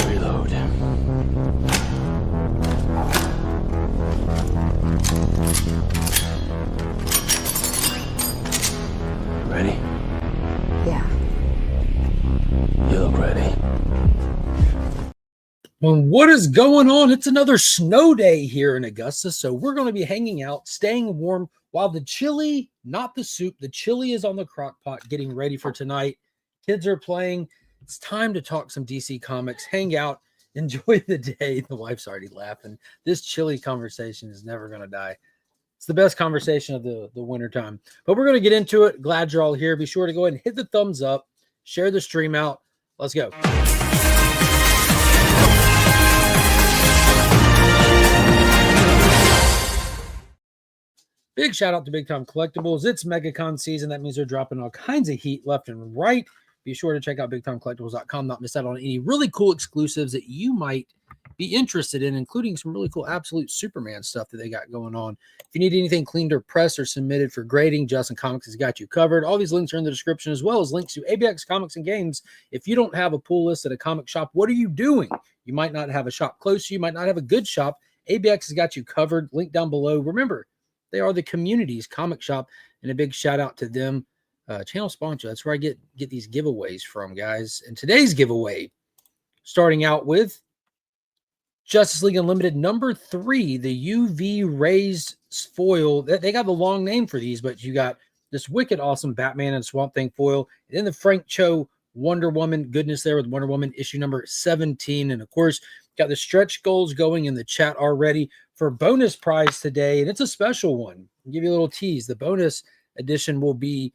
Reload. Ready? Yeah. You look ready. Well, what is going on? It's another snow day here in Augusta, so we're going to be hanging out, staying warm while the chili, not the soup, the chili is on the crock pot getting ready for tonight. Kids are playing. It's time to talk some DC Comics, hang out, enjoy the day. The wife's already laughing. This chili conversation is never going to die. It's the best conversation of the winter time. But we're going to get into it. Glad you're all here. Be sure to go ahead and hit the thumbs up, share the stream out. Let's go. Big shout out to Big Time Collectibles. It's MegaCon season. That means they're dropping all kinds of heat left and right. Be sure to check out BigTimeCollectibles.com. Not miss out on any really cool exclusives that you might be interested in, including some really cool Absolute Superman stuff that they got going on. If you need anything cleaned or pressed or submitted for grading, Justin Comics has got you covered. All these links are in the description, as well as links to ABX Comics and Games. If you don't have a pull list at a comic shop, what are you doing? You might not have a shop close to you. You might not have a good shop. ABX has got you covered. Link down below. Remember, they are the community's comic shop, and a big shout out to them. Channel sponsor. That's where I get these giveaways from, guys. And today's giveaway, starting out with Justice League Unlimited number 3, the UV raised foil. They got the long name for these, but you got this wicked awesome Batman and Swamp Thing foil, and then the Frank Cho Wonder Woman goodness there with Wonder Woman issue number 17. And of course, got the stretch goals going in the chat already for bonus prize today, and it's a special one. I'll give you a little tease. The bonus edition will be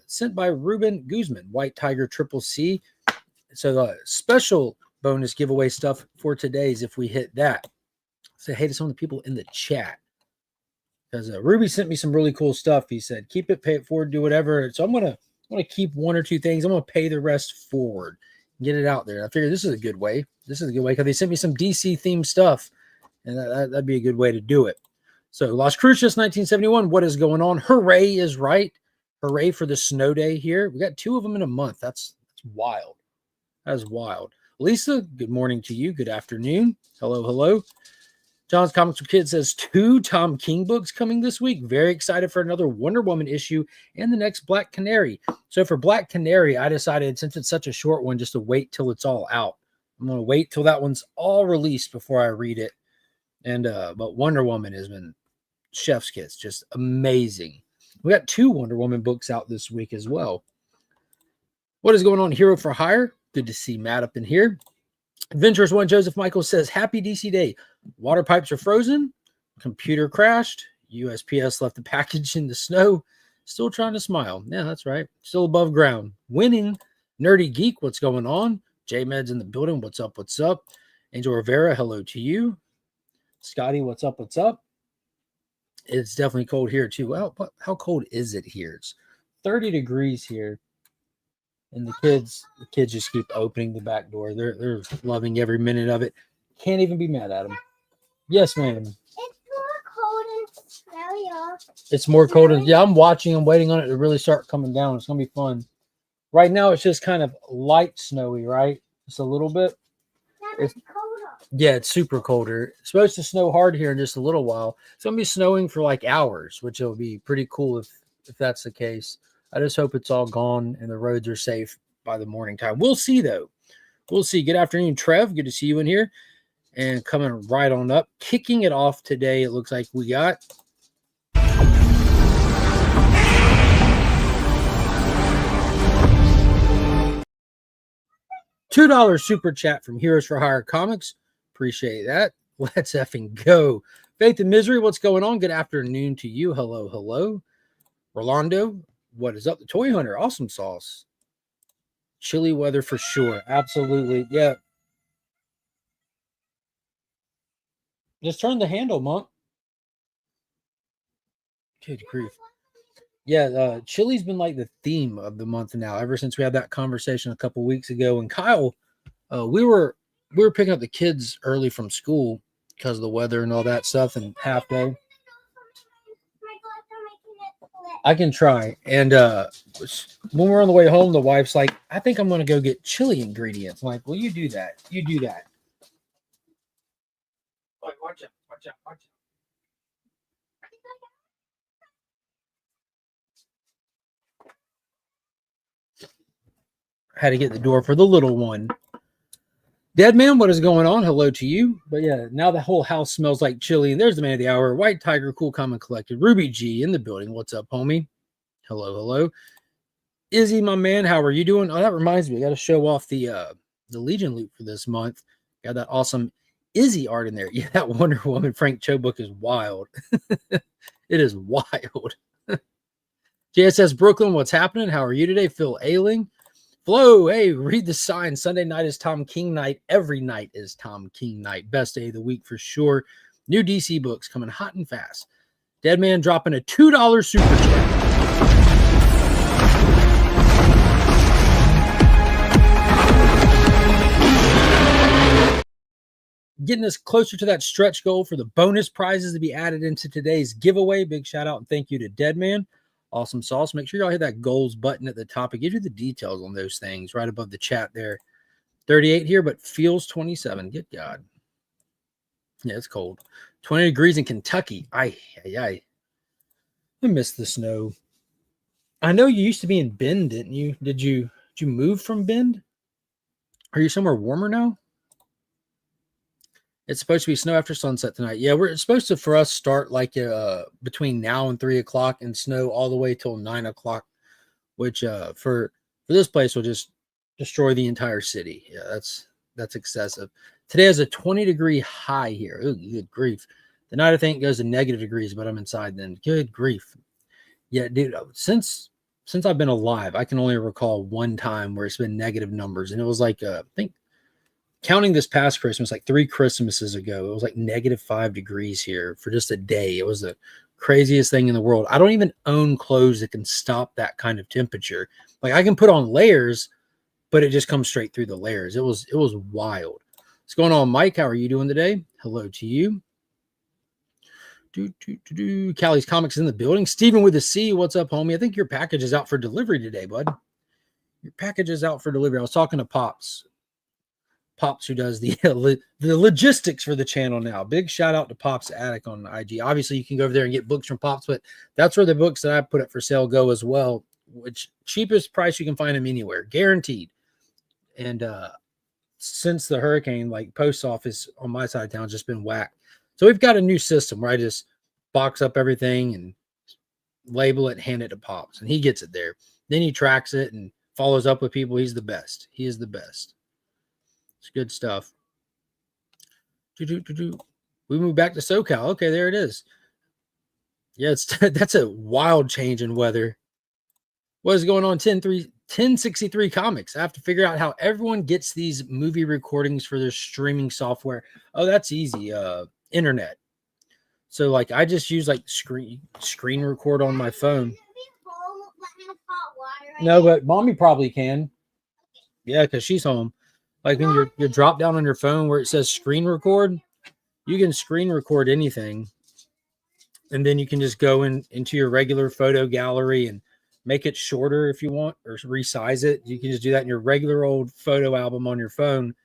sent by Ruben Guzman, White Tiger Triple C. So special bonus giveaway stuff for today's if we hit that. Say hey to some of the people in the chat, because Ruby sent me some really cool stuff. He said keep it, pay it forward, do whatever. So I'm gonna keep one or two things. I'm gonna pay the rest forward, get it out there. I figured this is a good way. This is a good way because they sent me some DC themed stuff, and that'd be a good way to do it. So Las Cruces 1971, what is going on? Hooray is right. Hooray for the snow day here. We got 2 of them in a month. That's wild. That is wild. Lisa, good morning to you. Good afternoon. Hello, hello. John's Comics for Kids says 2 Tom King books coming this week. Very excited for another Wonder Woman issue and the next Black Canary. So for Black Canary, I decided, since it's such a short one, just to wait till it's all out. I'm going to wait till that one's all released before I read it. And but Wonder Woman has been chef's kiss, just amazing. We got 2 Wonder Woman books out this week as well. What is going on? Hero for Hire. Good to see Matt up in here. Adventurers 1 Joseph Michael says, happy DC Day. Water pipes are frozen. Computer crashed. USPS left the package in the snow. Still trying to smile. Yeah, that's right. Still above ground. Winning. Nerdy Geek, what's going on? J-Med's in the building. What's up? What's up? Angel Rivera, hello to you. Scotty, what's up? What's up? It's definitely cold here too. Well, how cold is it here? It's 30 degrees here. And the kids just keep opening the back door. They're loving every minute of it. Can't even be mad at them. Yes, ma'am. It's more cold and snowy off. It's more cold. Yeah, I'm watching. I'm waiting on it to really start coming down. It's going to be fun. Right now, it's just kind of light snowy, right? Just a little bit. It's colder. Yeah, it's super colder. It's supposed to snow hard here in just a little while. It's going to be snowing for like hours, which will be pretty cool if that's the case. I just hope it's all gone and the roads are safe by the morning time. We'll see, though. We'll see. Good afternoon, Trev. Good to see you in here. And coming right on up. Kicking it off today, it looks like we got $2 super chat from Heroes for Hire Comics. Appreciate that. Let's effing go. Faith and Misery, what's going on? Good afternoon to you. Hello, hello. Rolando, what is up? The Toy Hunter, awesome sauce. Chilly weather for sure. Absolutely. Yeah. Just turn the handle, Monk. Good grief. Yeah, chili's been like the theme of the month now, ever since we had that conversation a couple weeks ago. And Kyle, we were picking up the kids early from school because of the weather and all that stuff, and half day. I can try. And when we're on the way home, the wife's like, I think I'm going to go get chili ingredients. I'm like, well, you do that. You do that. Like, watch out, watch out, watch out. Had to get the door for the little one. Dead man, what is going on? Hello to you. But yeah, now the whole house smells like chili. And there's the man of the hour. White Tiger, Cool Common Collected. Ruby G in the building. What's up, homie? Hello, hello. Izzy, my man, how are you doing? Oh, that reminds me. I got to show off the Legion loot for this month. Got that awesome Izzy art in there. Yeah, that Wonder Woman Frank Cho book is wild. It is wild. JSS Brooklyn, what's happening? How are you today? Phil Ailing. Flo, hey, read the sign. Sunday night is Tom King night. Every night is Tom King night. Best day of the week for sure. New DC books coming hot and fast. Dead man dropping a $2 super chat. Getting us closer to that stretch goal for the bonus prizes to be added into today's giveaway. Big shout out and thank you to Deadman. Awesome sauce. Make sure y'all hit that goals button at the top. It gives you the details on those things right above the chat there. 38 here, but feels 27. Good God. Yeah, it's cold. 20 degrees in Kentucky. I miss the snow. I know you used to be in Bend, didn't you? Did you move from Bend? Are you somewhere warmer now? It's supposed to be snow after sunset tonight. Yeah, it's supposed to, for us, start like between now and 3 o'clock and snow all the way till 9 o'clock, which for this place will just destroy the entire city. Yeah, that's excessive. Today has a 20-degree high here. Ooh, good grief. The night I think goes to negative degrees, but I'm inside then. Good grief. Yeah, dude, since I've been alive, I can only recall one time where it's been negative numbers, and it was like I think, counting this past Christmas, like 3 Christmases ago, it was like negative 5 degrees here for just a day. It was the craziest thing in the world. I don't even own clothes that can stop that kind of temperature. Like I can put on layers, but it just comes straight through the layers. It was wild. What's going on, Mike? How are you doing today? Hello to you. Callie's Comics in the building. Steven with a C. What's up, homie? I think your package is out for delivery today, bud. Your package is out for delivery. I was talking to Pops, who does the logistics for the channel now. Big shout out to Pops Attic on IG. Obviously, you can go over there and get books from Pops, but that's where the books that I put up for sale go as well, which cheapest price you can find them anywhere, guaranteed. And since the hurricane, like post office on my side of town has just been whacked. So we've got a new system where I just box up everything and label it, hand it to Pops, and he gets it there. Then he tracks it and follows up with people. He's the best. He is the best. It's good stuff. We moved back to SoCal. Okay, there it is. Yeah, that's a wild change in weather. What is going on? 1063 Comics. I have to figure out how everyone gets these movie recordings for their streaming software. Oh, that's easy. Internet. So like I just use like screen record on my phone. No, but mommy probably can. Yeah, because she's home. Like when you're drop down on your phone where it says screen record, you can screen record anything. And then you can just go into your regular photo gallery and make it shorter if you want, or resize it. You can just do that in your regular old photo album on your phone.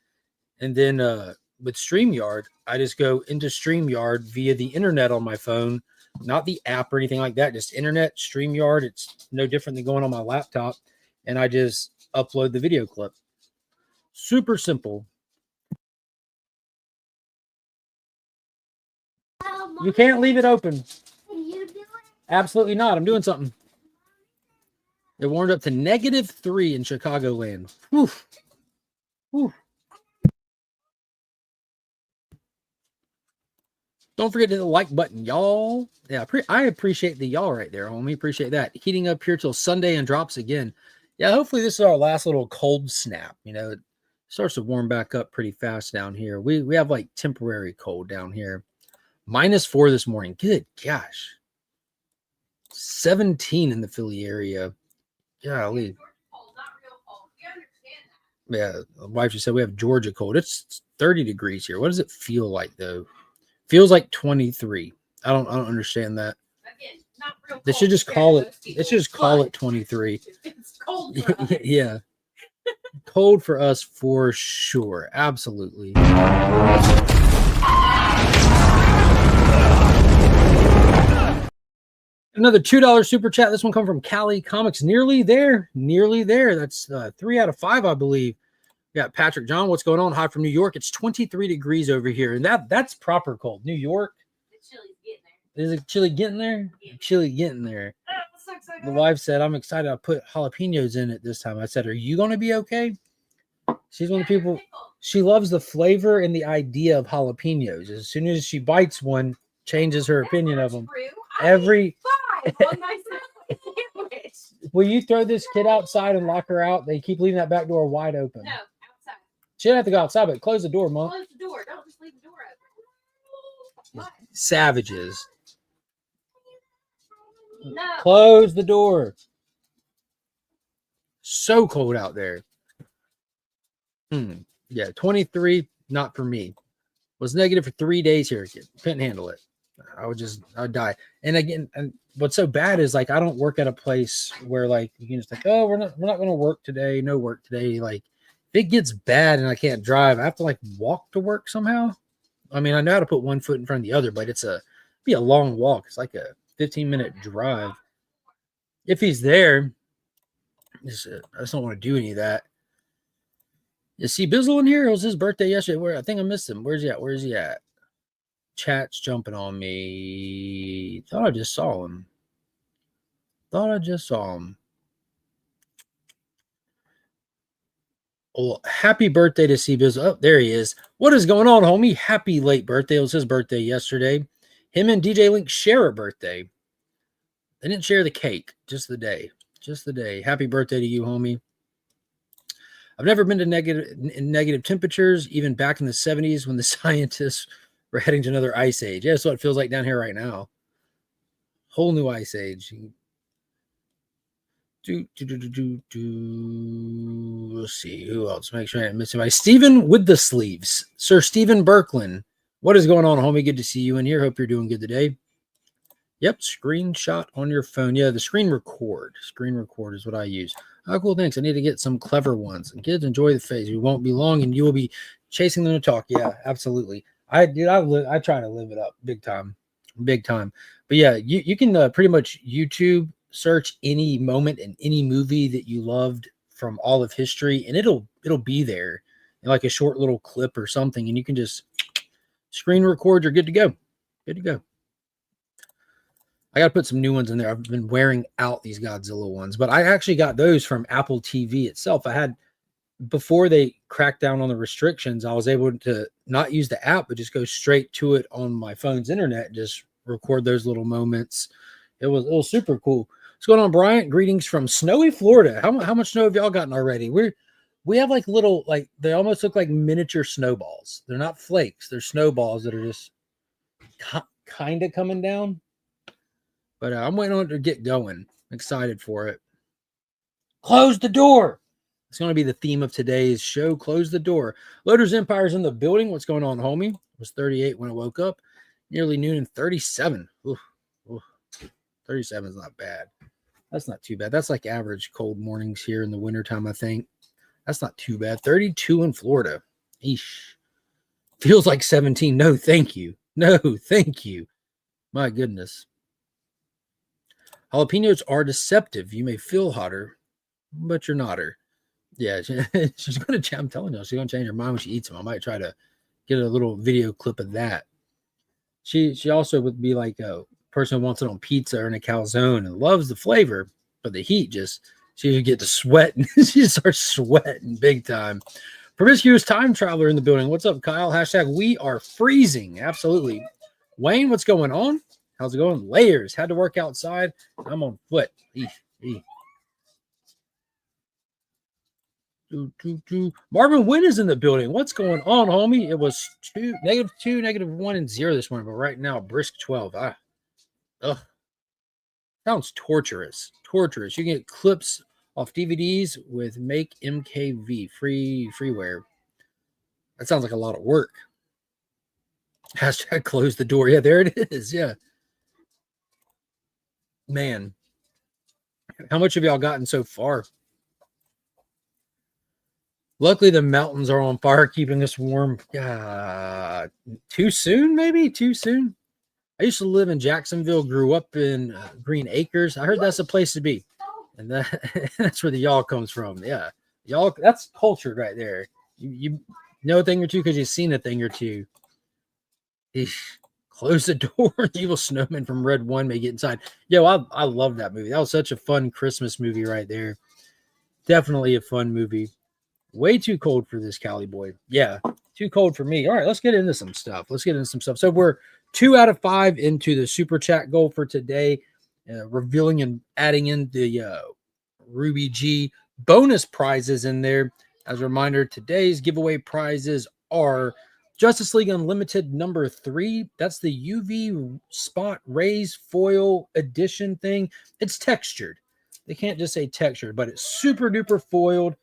And then with StreamYard, I just go into StreamYard via the internet on my phone, not the app or anything like that, just internet, StreamYard. It's no different than going on my laptop. And I just upload the video clip. Super simple. You can't leave it open. Absolutely not. I'm doing something. It warmed up to -3 in Chicagoland. Whew. Whew. Don't forget to hit the like button, y'all. Yeah, I appreciate the y'all right there, homie. Appreciate that. Heating up here till Sunday and drops again. Yeah, hopefully this is our last little cold snap. You know, it starts to warm back up pretty fast down here. We have like temporary cold down here. -4 this morning. Good gosh. 17 in the Philly area. Golly. Yeah, the wife just said we have Georgia cold. It's 30 degrees here. What does it feel like though? Feels like 23. I don't understand that. They should just call it. They should just call it 23. cold for us. Yeah. Cold for us for sure. Absolutely. Another $2 super chat. This one come from Cali Comics. Nearly there. Nearly there. That's 3 out of 5, I believe. Yeah, Patrick John, what's going on? Hi from New York. It's 23 degrees over here. And that's proper cold. New York. The chili's getting there. Is it chili getting there? Yeah. Chili getting there. Oh, so excited. The wife said, I'm excited I put jalapenos in it this time. I said, are you going to be okay? She's one of the people, she loves the flavor and the idea of jalapenos. As soon as she bites one, changes her opinion of them. Every on my sandwich. Will you throw this kid outside and lock her out? They keep leaving that back door wide open. No, outside. She didn't have to go outside, but close the door, Mom. Close the door. Don't just leave the door open. What? Savages. No. Close the door. So cold out there. Yeah, 23, not for me. Was negative for 3 days here. Couldn't handle it. I'd die. And again, and what's so bad is like I don't work at a place where like you can just like, oh, we're not going to work today. No work today. Like if it gets bad and I can't drive, I have to like walk to work somehow. I mean, I know how to put one foot in front of the other, but be a long walk. It's like a 15-minute drive. If he's there, I just don't want to do any of that. You see Bizzle in here? It was his birthday yesterday. I think I missed him. Where's he at? Chat's jumping on me. Thought I just saw him. Well, happy birthday to C Bizzle. Oh, there he is. What is going on, homie? Happy late birthday. It was his birthday yesterday. Him and DJ Link share a birthday. They didn't share the cake, just the day. Just the day. Happy birthday to you, homie. I've never been to negative temperatures, even back in the 70s when the scientists were heading to another ice age. Yeah, that's what it feels like down here right now. Whole new ice age. Let's see who else. Make sure I didn't miss anybody. Stephen with the sleeves. Sir Stephen Birkland. What is going on, homie? Good to see you in here. Hope you're doing good today. Yep, screenshot on your phone. Yeah, the screen record. Screen record is what I use. Oh, cool, thanks. I need to get some clever ones. And kids, enjoy the phase. We won't be long, and you will be chasing them to talk. Yeah, absolutely. I try to live it up big time. But yeah, you can pretty much YouTube search any moment in any movie that you loved from all of history, and it'll be there in like a short little clip or something, and you can just screen record. You're good to go. Good to go. I got to put some new ones in there. I've been wearing out these Godzilla ones, but I actually got those from Apple TV itself. I had, before they cracked down on the restrictions, I was able to not use the app, but just go straight to it on my phone's internet and just record those little moments. It was super cool. What's going on, Bryant? Greetings from snowy Florida. How much snow have y'all gotten already? We have like little, like they almost look like miniature snowballs. They're not flakes. They're snowballs that are just kind of coming down. But I'm waiting on it to get going. I'm excited for it. Close the door. It's going to be the theme of today's show. Close the door. Loaders Empire's in the building. What's going on, homie? It was 38 when I woke up. Nearly noon and 37. Oof. 37 is not bad. That's not too bad. That's like average cold mornings here in the wintertime, I think. That's not too bad. 32 in Florida. Eesh. Feels like 17. No, thank you. No, thank you. My goodness. Jalapenos are deceptive. You may feel hotter, but you're not her. Yeah, she's going to, I'm telling you, she's going to change her mind when she eats them. I might try to get a little video clip of that. She also would be like a person who wants it on pizza or in a calzone and loves the flavor, but the heat she would get to sweat and she starts sweating big time. Promiscuous time traveler in the building. What's up, Kyle? Hashtag we are freezing. Absolutely. Wayne, what's going on? How's it going? Layers. Had to work outside. I'm on foot. Marvin Wynn is in the building. What's going on, homie? It was -2, -1, and 0 this morning, but right now, brisk 12. Sounds torturous. Torturous. You can get clips off DVDs with Make MKV freeware. That sounds like a lot of work. Hashtag close the door. Yeah, there it is. Yeah. Man, how much have y'all gotten so far? Luckily, the mountains are on fire, keeping us warm. Too soon, maybe? Too soon? I used to live in Jacksonville, grew up in Green Acres. I heard that's a place to be. And that's where the y'all comes from. Yeah. Y'all, that's cultured right there. You know a thing or two because you've seen a thing or two. Eesh. Close the door. The evil snowman from Red One may get inside. Yo, I love that movie. That was such a fun Christmas movie right there. Definitely a fun movie. Way too cold for this Cali boy. Yeah, too cold for me. All right, let's get into some stuff. So we're 2 out of 5 into the super chat goal for today, revealing and adding in the Ruby G bonus prizes in there. As a reminder, today's giveaway prizes are Justice League Unlimited number 3. That's the UV spot rays foil edition thing. It's textured. They can't just say textured, but it's super duper foiled.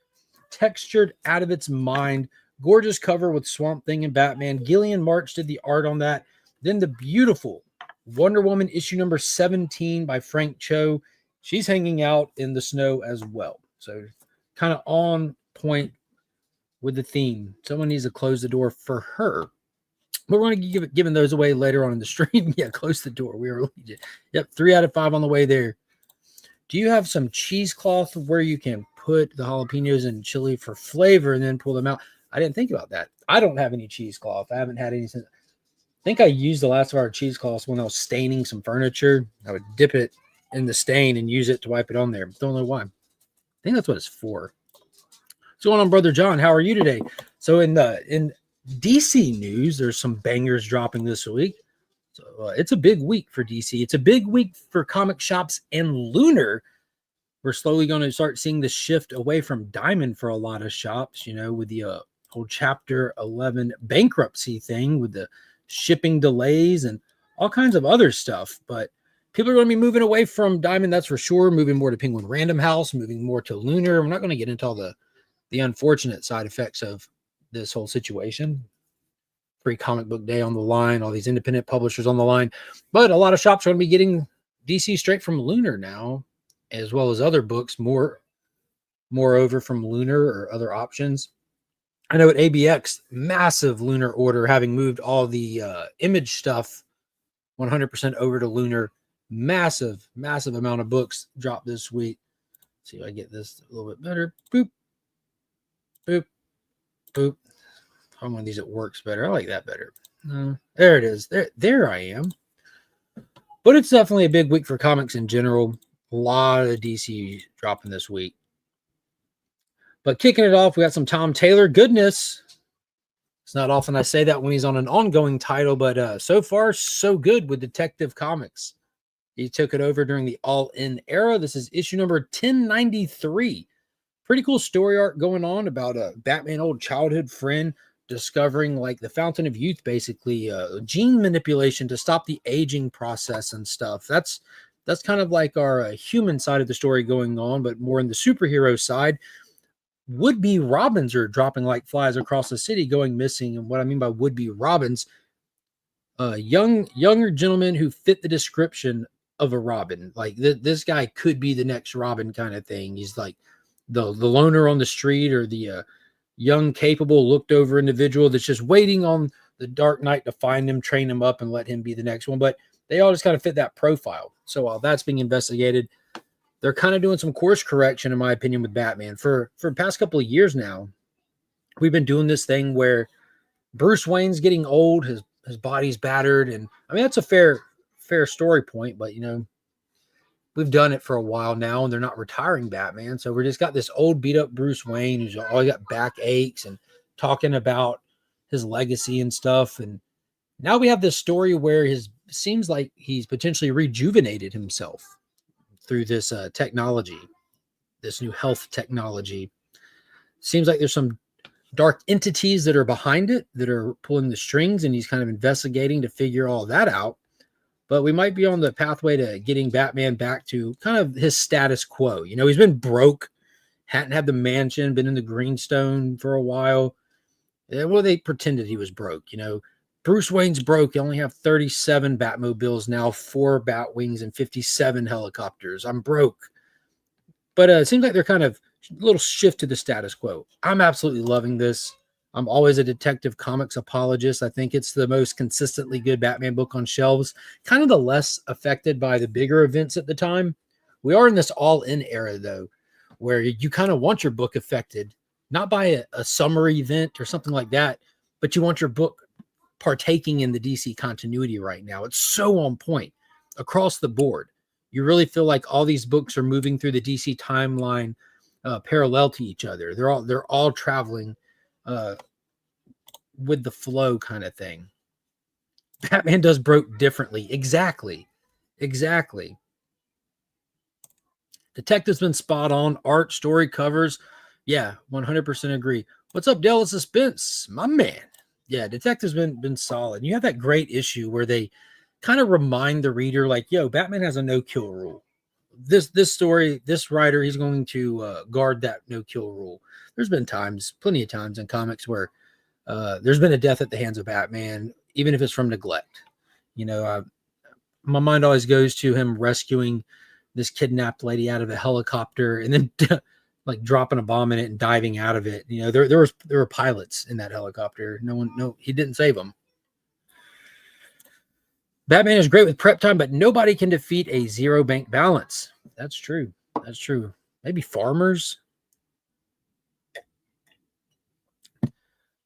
Textured out of its mind. Gorgeous cover with Swamp Thing and Batman. Gillian March did the art on that. Then the beautiful Wonder Woman issue number 17 by Frank Cho. She's hanging out in the snow as well. So kind of on point with the theme. Someone needs to close the door for her. But we're going to be giving those away later on in the stream. Yeah, close the door. We were, yep, 3 out of 5 on the way there. Do you have some cheesecloth where you can put the jalapenos and chili for flavor and then pull them out? I didn't think about that. I don't have any cheesecloth. I haven't had any since. I think I used the last of our cheesecloths when I was staining some furniture. I would dip it in the stain and use it to wipe it on there. Don't know why. I think that's what it's for. What's going on, Brother John? How are you today? So in DC news, there's some bangers dropping this week. So it's a big week for DC. It's a big week for comic shops and Lunar. We're slowly going to start seeing the shift away from Diamond for a lot of shops, with the whole Chapter 11 bankruptcy thing with the shipping delays and all kinds of other stuff. But people are going to be moving away from Diamond, that's for sure, moving more to Penguin Random House, moving more to Lunar. We're not going to get into all the unfortunate side effects of this whole situation. Free comic book day on the line, all these independent publishers on the line. But a lot of shops are going to be getting DC straight from Lunar now, as well as other books, moreover from Lunar or other options. I know at ABX, massive Lunar order, having moved all the image stuff 100% over to Lunar. Massive amount of books dropped this week. Let's see if I get this a little bit better. Boop, boop, boop. I'm one of these that works better. I like that better. There it is. There I am. But it's definitely a big week for comics in general. A lot of DC dropping this week. But kicking it off, we got some Tom Taylor goodness. It's not often I say that when he's on an ongoing title, but so far, so good with Detective Comics. He took it over during the All-In era. This is issue number 1093. Pretty cool story arc going on about a Batman old childhood friend discovering like the fountain of youth, basically gene manipulation to stop the aging process and stuff. That's kind of like our human side of the story going on, but more in the superhero side. Would-be Robins are dropping like flies across the city, going missing. And what I mean by would-be Robins, younger gentlemen who fit the description of a Robin. Like this guy could be the next Robin kind of thing. He's like the loner on the street, or the young, capable, looked over individual that's just waiting on the Dark Knight to find him, train him up, and let him be the next one. But they all just kind of fit that profile. So while that's being investigated, they're kind of doing some course correction, in my opinion, with Batman. For the past couple of years now, we've been doing this thing where Bruce Wayne's getting old, his body's battered, and I mean that's a fair story point, but we've done it for a while now, and they're not retiring Batman. So we just got this old beat up Bruce Wayne who's all got back aches and talking about his legacy and stuff. And now we have this story where seems like he's potentially rejuvenated himself through this technology, this new health technology. Seems like there's some dark entities that are behind it, that are pulling the strings, and he's kind of investigating to figure all that out. But we might be on the pathway to getting Batman back to kind of his status quo. He's been broke, hadn't had the mansion, been in the Greenstone for a while. Well, they pretended he was broke. Bruce Wayne's broke. You only have 37 Batmobiles now, 4 Batwings, and 57 helicopters. I'm broke. But it seems like they're kind of little shift to the status quo. I'm absolutely loving this. I'm always a Detective Comics apologist. I think it's the most consistently good Batman book on shelves, kind of the less affected by the bigger events at the time. We are in this all-in era, though, where you kind of want your book affected, not by a summer event or something like that, but you want your book partaking in the DC continuity right now. It's so on point across the board. You really feel like all these books are moving through the DC timeline parallel to each other. They're all traveling with the flow kind of thing. Batman does broke differently. Exactly. Detective's been spot on. Art, story, covers. Yeah, 100% agree. What's up, Dell? Suspense, my man. Yeah, Detective's been solid. You have that great issue where they kind of remind the reader, like, yo, Batman has a no-kill rule. This story, this writer, he's going to guard that no-kill rule. There's been times, plenty of times in comics where there's been a death at the hands of Batman, even if it's from neglect. You know, my mind always goes to him rescuing this kidnapped lady out of a helicopter and then like dropping a bomb in it and diving out of it. You know, there were pilots in that helicopter. He didn't save them. Batman is great with prep time, but nobody can defeat a zero bank balance. That's true. Maybe farmers.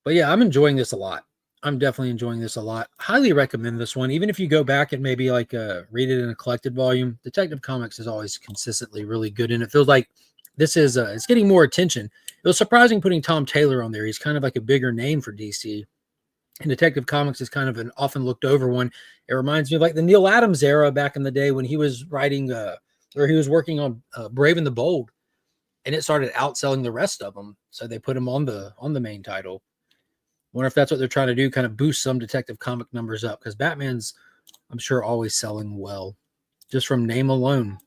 But yeah, I'm enjoying this a lot. I'm definitely enjoying this a lot. Highly recommend this one. Even if you go back and maybe like read it in a collected volume, Detective Comics is always consistently really good. And it feels like this is it's getting more attention. It was surprising putting Tom Taylor on there. He's kind of like a bigger name for DC. And Detective Comics is kind of an often looked over one. It reminds me of like the Neil Adams era back in the day when he was writing or he was working on Brave and the Bold, and it started outselling the rest of them. So they put him on the main title. Wonder if that's what they're trying to do, kind of boost some Detective Comic numbers up, because Batman's, I'm sure, always selling well just from name alone.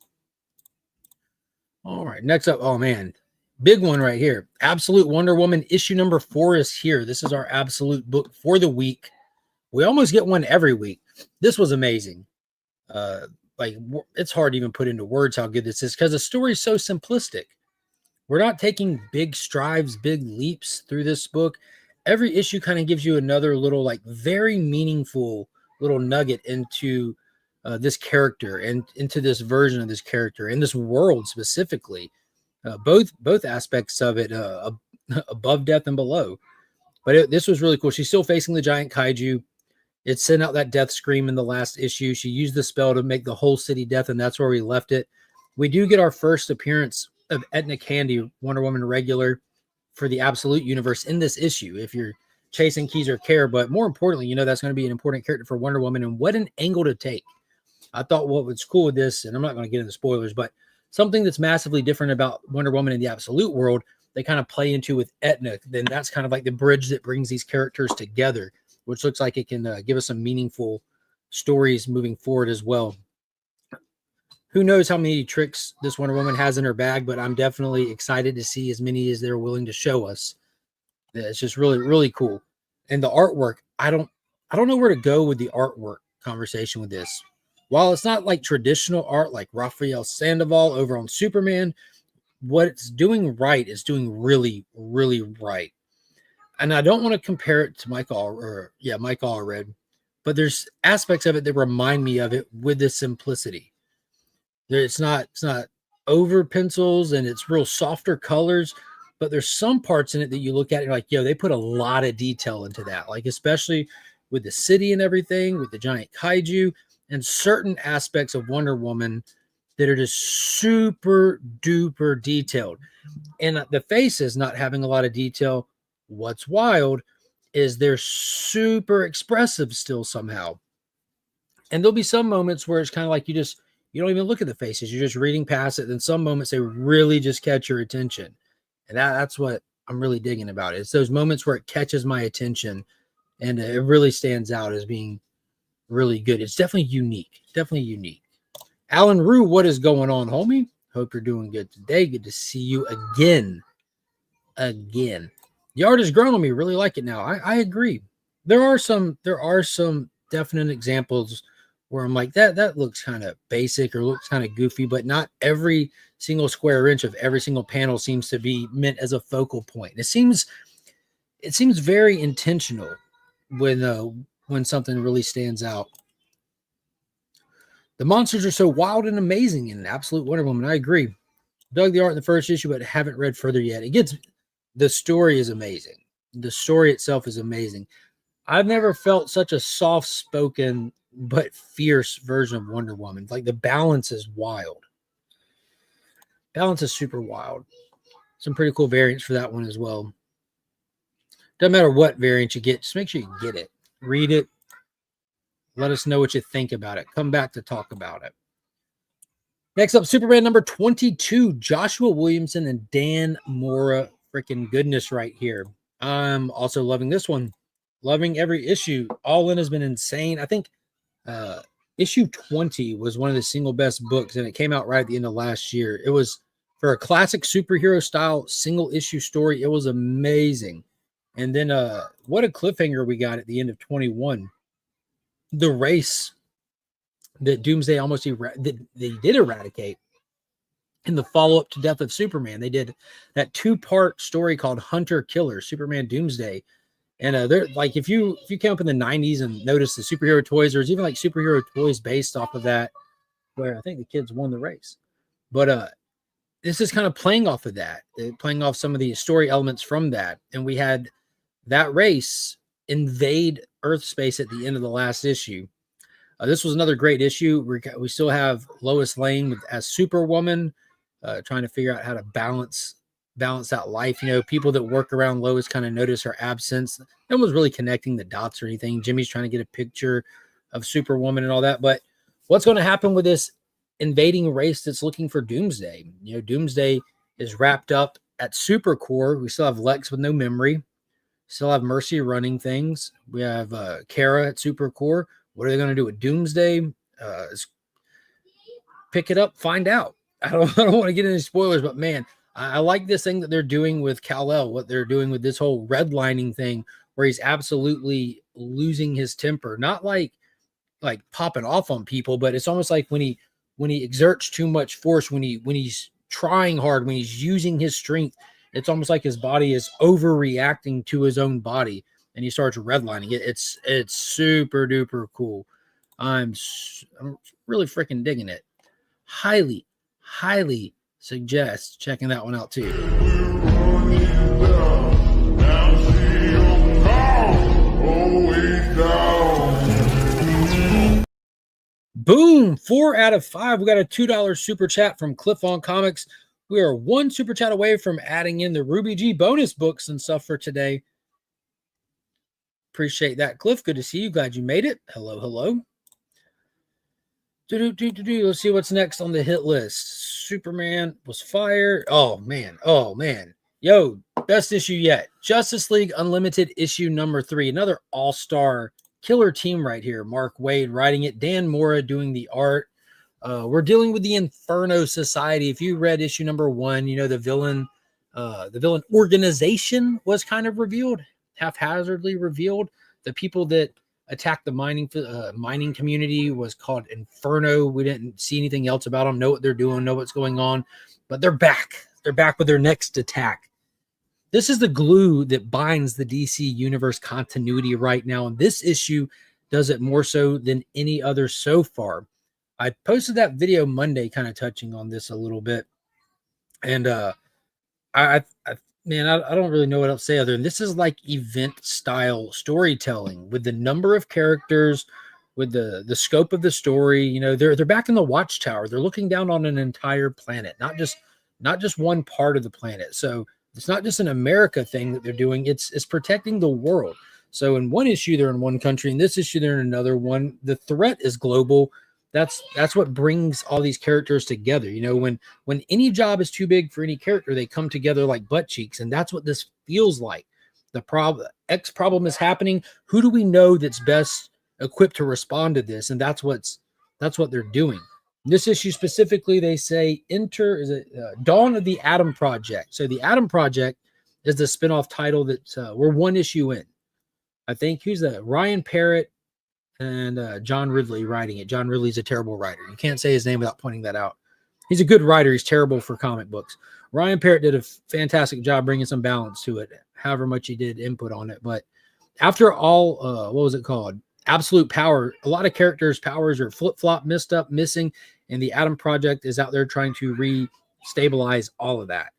All right, next up, oh man, big one right here. Absolute Wonder Woman issue number 4 is here. This is our absolute book for the week. We almost get one every week. This was amazing. Like, it's hard to even put into words how good this is because the story is so simplistic. We're not taking big strides, big leaps through this book. Every issue kind of gives you another little, like, very meaningful little nugget into this character and into this version of this character and this world specifically. Both aspects of it, above death and below. But this was really cool. She's still facing the giant kaiju. It sent out that death scream in the last issue. She used the spell to make the whole city death, and that's where we left it. We do get our first appearance of Etna Candy, Wonder Woman regular, for the Absolute Universe in this issue, if you're chasing Keys or Care. But more importantly, you know that's going to be an important character for Wonder Woman, and what an angle to take. I thought what was cool with this, and I'm not going to get into spoilers, but something that's massively different about Wonder Woman in the Absolute world, they kind of play into with Etna. Then that's kind of like the bridge that brings these characters together, which looks like it can give us some meaningful stories moving forward as well. Who knows how many tricks this Wonder Woman has in her bag, but I'm definitely excited to see as many as they're willing to show us. It's just really, really cool. And the artwork, I don't know where to go with the artwork conversation with this. While it's not like traditional art like Raphael Sandoval over on Superman, what it's doing right is doing really, really right. And I don't want to compare it to Mike Allred, but there's aspects of it that remind me of it with the simplicity. It's not over pencils and it's real softer colors, but there's some parts in it that you look at and you're like, yo, they put a lot of detail into that. Like, especially with the city and everything, with the giant kaiju and certain aspects of Wonder Woman that are just super duper detailed. And the faces not having a lot of detail. What's wild is they're super expressive still somehow. And there'll be some moments where it's kind of like you don't even look at the faces. You're just reading past it. Then some moments they really just catch your attention. And that's what I'm really digging about it. It's those moments where it catches my attention and it really stands out as being really good. It's definitely unique. Alan Rue, what is going on, homie? Hope you're doing good today. Good to see you again. The art has grown on me. Really like it now. I agree. There are some definite examples where I'm like, that looks kind of basic or looks kind of goofy, but not every single square inch of every single panel seems to be meant as a focal point. It seems very intentional when something really stands out. The monsters are so wild and amazing in Absolute Wonder Woman. I agree. Dug the art in the first issue, but haven't read further yet. The story is amazing. The story itself is amazing. I've never felt such a soft-spoken but fierce version of Wonder Woman. Like, the balance is wild. Balance is super wild. Some pretty cool variants for that one as well. Doesn't matter what variant you get, just make sure you get it. Read it. Let us know what you think about it. Come back to talk about it. Next up, Superman number 22, Joshua Williamson and Dan Mora. Freaking goodness right here. I'm also loving this one. Loving every issue. All in has been insane. I think issue 20 was one of the single best books, and it came out right at the end of last year. It was, for a classic superhero style single issue story, it was amazing. And then what a cliffhanger we got at the end of 21. The race that Doomsday almost they did eradicate in the follow-up to Death of Superman. They did that 2-part story called Hunter Killer, Superman Doomsday. And they're like, if you came up in the 90s and noticed the superhero toys, there's even like superhero toys based off of that, where I think the kids won the race. But this is kind of playing off of that, playing off some of the story elements from that. And we had that race invade Earth space at the end of the last issue. This was another great issue. We still have Lois Lane as Superwoman, trying to figure out how to balance out life. You know, people that work around Lois kind of notice her absence. No one's really connecting the dots or anything. Jimmy's trying to get a picture of Superwoman and all that. But what's going to happen with this invading race that's looking for Doomsday? You know, Doomsday is wrapped up at Supercorp. We still have Lex with no memory. Still have Mercy running things. We have Kara at Supercorp. What are they going to do with Doomsday? Pick it up, find out. I don't want to get into spoilers, but man, I like this thing that they're doing with Kal-El, what they're doing with this whole redlining thing, where he's absolutely losing his temper. Not like popping off on people, but it's almost like when he exerts too much force, when he's trying hard, when he's using his strength, it's almost like his body is overreacting to his own body, and he starts redlining it. It's super duper cool. I'm really freaking digging it. Highly suggest checking that one out too. Boom, 4 out of 5. We got a $2 super chat from Cliff on Comics. We are one super chat away from adding in the Ruby G bonus books and stuff for today. Appreciate that, Cliff. Good to see you. Glad you made it. Hello. Let's see what's next on the hit list. Superman was fired. Oh man. Yo, best issue yet. Justice League Unlimited issue number 3. Another all-star killer team right here. Mark Waid writing it. Dan Mora doing the art. We're dealing with the Inferno Society. If you read issue number 1, you know the villain organization was kind of revealed, haphazardly revealed. The people that attacked the mining community was called Inferno. We didn't see anything else about them, know what they're doing, know what's going on, but they're back. They're back with their next attack. This is the glue that binds the DC universe continuity right now, and this issue does it more so than any other so far. I posted that video Monday kind of touching on this a little bit, and I don't really know what else to say other than this is like event style storytelling with the number of characters, with the scope of the story. You know, they're back in the Watchtower. They're looking down on an entire planet, not just one part of the planet. So it's not just an America thing that they're doing. It's protecting the world. So in one issue, they're in one country. In this issue, they're in another one. The threat is global. That's what brings all these characters together. You know, when any job is too big for any character, they come together like butt cheeks, and that's what this feels like. The problem is happening. Who do we know that's best equipped to respond to this? And that's what they're doing. In this issue specifically, they say Dawn of the Atom Project. So the Atom Project is the spinoff title that we're one issue in. I think who's that? Ryan Parrott. and John Ridley writing it. John Ridley's a terrible writer. You can't say his name without pointing that out. He's a good writer. He's terrible for comic books. Ryan Parrott did a fantastic job bringing some balance to it, however much he did input on it. But after all, what was it called? Absolute Power. A lot of characters' powers are flip-flop, messed up, missing, and the Atom Project is out there trying to re-stabilize all of that.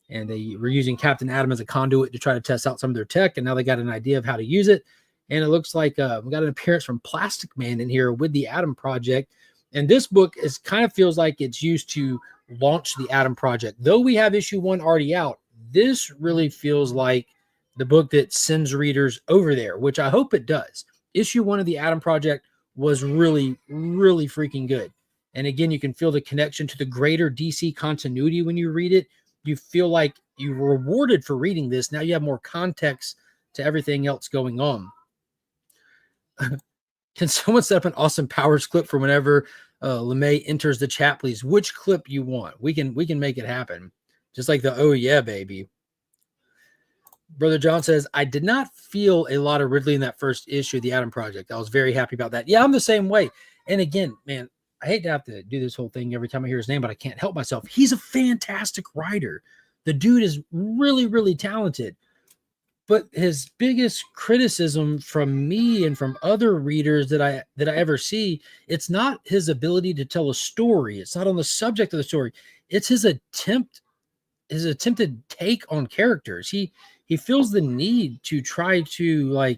And they were using Captain Atom as a conduit to try to test out some of their tech, and now they got an idea of how to use it. And it looks like we got an appearance from Plastic Man in here with the Atom Project. And this book is kind of feels like it's used to launch the Atom Project. Though we have issue 1 already out, this really feels like the book that sends readers over there, which I hope it does. Issue 1 of the Atom Project was really, really freaking good. And again, you can feel the connection to the greater DC continuity when you read it. You feel like you were rewarded for reading this. Now you have more context to everything else going on. Can someone set up an Austin Powers clip for whenever LeMay enters the chat, please? Which clip you want? We can make it happen. Just like the "Oh yeah, baby." Brother John says, I did not feel a lot of Ridley in that first issue of the Atom Project. I was very happy about that. Yeah, I'm the same way. And again, man, I hate to have to do this whole thing every time I hear his name, but I can't help myself. He's a fantastic writer. The dude is really, really talented. But his biggest criticism from me and from other readers that I ever see, it's not his ability to tell a story. It's not on the subject of the story. It's his attempted take on characters. He feels the need to try to I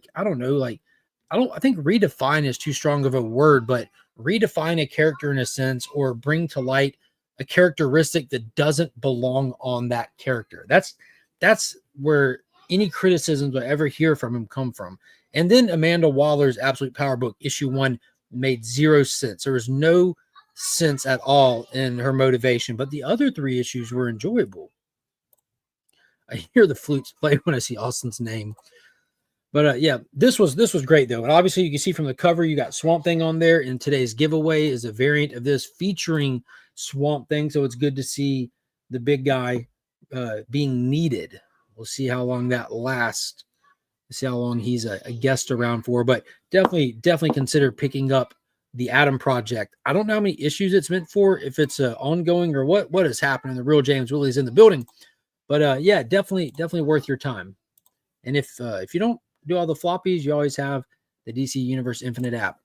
think redefine is too strong of a word, but redefine a character in a sense, or bring to light a characteristic that doesn't belong on that character. That's where any criticisms I ever hear from him come from. And then Amanda Waller's Absolute Power book, issue 1, made 0 sense. There was no sense at all in her motivation, but the other 3 issues were enjoyable. I hear the flutes play when I see Austin's name. But yeah, this was great though. And obviously you can see from the cover, you got Swamp Thing on there, and today's giveaway is a variant of this featuring Swamp Thing. So it's good to see the big guy being needed. We'll see how long that lasts. See how long he's a guest around for, but definitely consider picking up the Atom Project. I don't know how many issues it's meant for, if it's ongoing or what is happening. The real James Willie's in the building, but yeah, definitely worth your time. And if you don't do all the floppies, you always have the DC Universe Infinite app.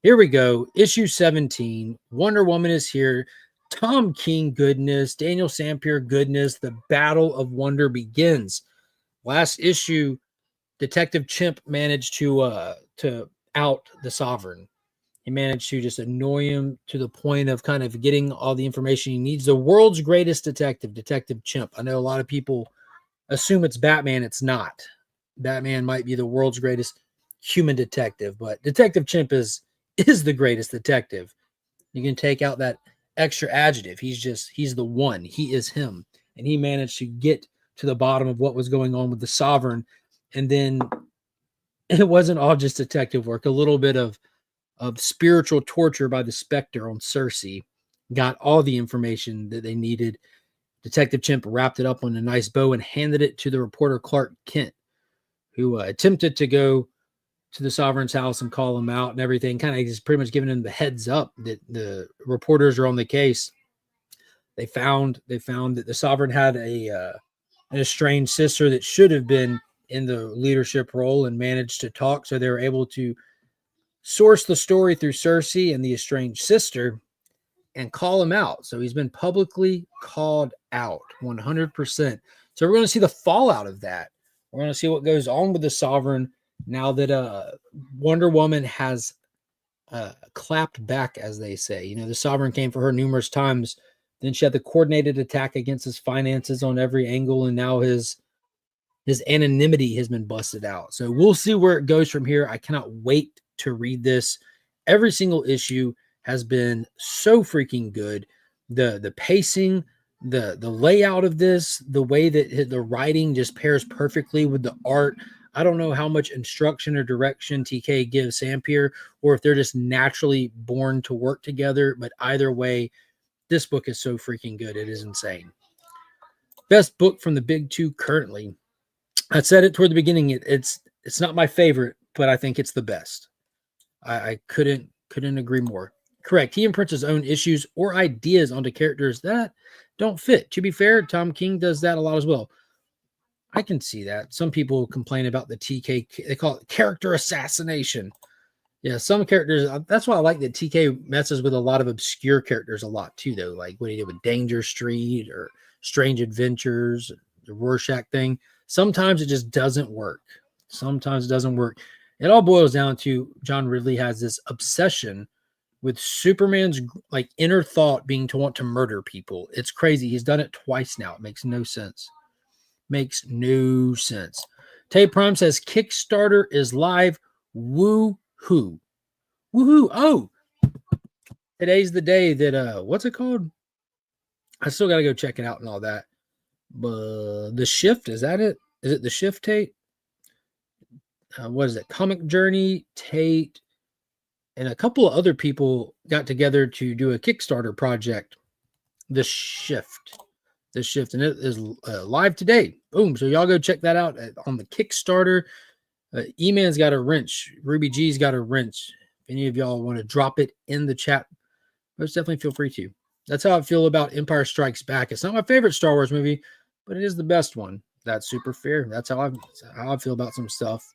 Here we go, issue 17. Wonder Woman is here. Tom King goodness, Daniel Sampier goodness. The Battle of Wonder begins. Last issue, Detective Chimp managed to out the Sovereign. He managed to just annoy him to the point of kind of getting all the information he needs. The world's greatest detective, Detective Chimp. I know a lot of people assume it's Batman. It's not. Batman might be the world's greatest human detective, but Detective Chimp is the greatest detective. You can take out that extra adjective. He's the one. He is him. And he managed to get to the bottom of what was going on with the Sovereign. And then it wasn't all just detective work. A little bit of spiritual torture by the Spectre on Cersei got all the information that they needed. Detective Chimp wrapped it up on a nice bow and handed it to the reporter Clark Kent, who attempted to go to the Sovereign's house and call him out and everything, kind of just pretty much giving him the heads up that the reporters are on the case. They found that the Sovereign had an estranged sister that should have been in the leadership role and managed to talk. So they were able to source the story through Cersei and the estranged sister and call him out. So he's been publicly called out 100%. So we're going to see the fallout of that. We're going to see what goes on with the Sovereign now that Wonder Woman has clapped back, as they say. You know, the Sovereign came for her numerous times. Then she had the coordinated attack against his finances on every angle, and now his anonymity has been busted out. So we'll see where it goes from here. I cannot wait to read this. Every single issue has been so freaking good. The pacing, the layout of this, the way that the writing just pairs perfectly with the art. I don't know how much instruction or direction TK gives Sampier, or if they're just naturally born to work together. But either way, this book is so freaking good. It is insane. Best book from the big two currently. I said it toward the beginning. It's not my favorite, but I think it's the best. I couldn't agree more. Correct. He imprints his own issues or ideas onto characters that don't fit. To be fair, Tom King does that a lot as well. I can see that. Some people complain about the TK. They call it character assassination. Yeah, some characters. That's why I like that TK messes with a lot of obscure characters a lot too, though. Like what he did with Danger Street or Strange Adventures, the Rorschach thing. Sometimes it just doesn't work. Sometimes it doesn't work. It all boils down to John Ridley has this obsession with Superman's like inner thought being to want to murder people. It's crazy. He's done it twice now. It makes no sense. Makes no sense. Tay Prime says Kickstarter is live. Woo-hoo. Woohoo. Oh, today's the day that what's it called? I still gotta go check it out and all that. But The Shift, is that it? Is it The Shift, Tate? What is it? Comic Journey, Tate, and a couple of other people got together to do a Kickstarter project. The Shift. The Shift, and it is live today. Boom. So y'all go check that out on the Kickstarter. E-Man's got a wrench. Ruby G's got a wrench. If any of y'all want to drop it in the chat, most definitely feel free to. That's how I feel about Empire Strikes Back. It's not my favorite Star Wars movie, but it is the best one. That's super fair. That's how I feel about some stuff.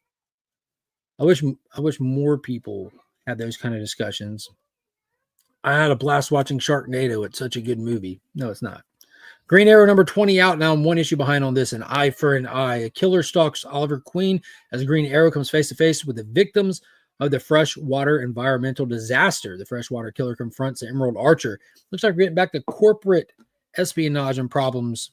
I wish more people had those kind of discussions. I had a blast watching Sharknado. It's such a good movie. No, it's not. Green Arrow number 20 out. Now I'm one issue behind on this. An eye for an eye. A killer stalks Oliver Queen as Green Arrow comes face to face with the victims of the freshwater environmental disaster. The freshwater killer confronts the Emerald Archer. Looks like we're getting back to corporate espionage and problems.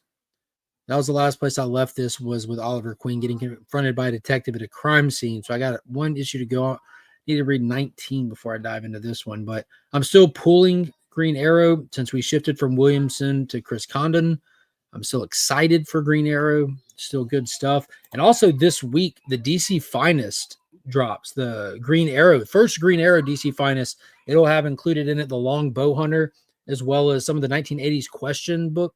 That was the last place I left this, was with Oliver Queen getting confronted by a detective at a crime scene. So I got one issue to go on. Need to read 19 before I dive into this one, but I'm still pulling Green Arrow since we shifted from Williamson to Chris Condon. I'm still excited for Green Arrow. Still good stuff. And also this week, the DC Finest drops. The Green Arrow, first Green Arrow DC Finest. It'll have included in it the Long Bow Hunter, as well as some of the 1980s Question book,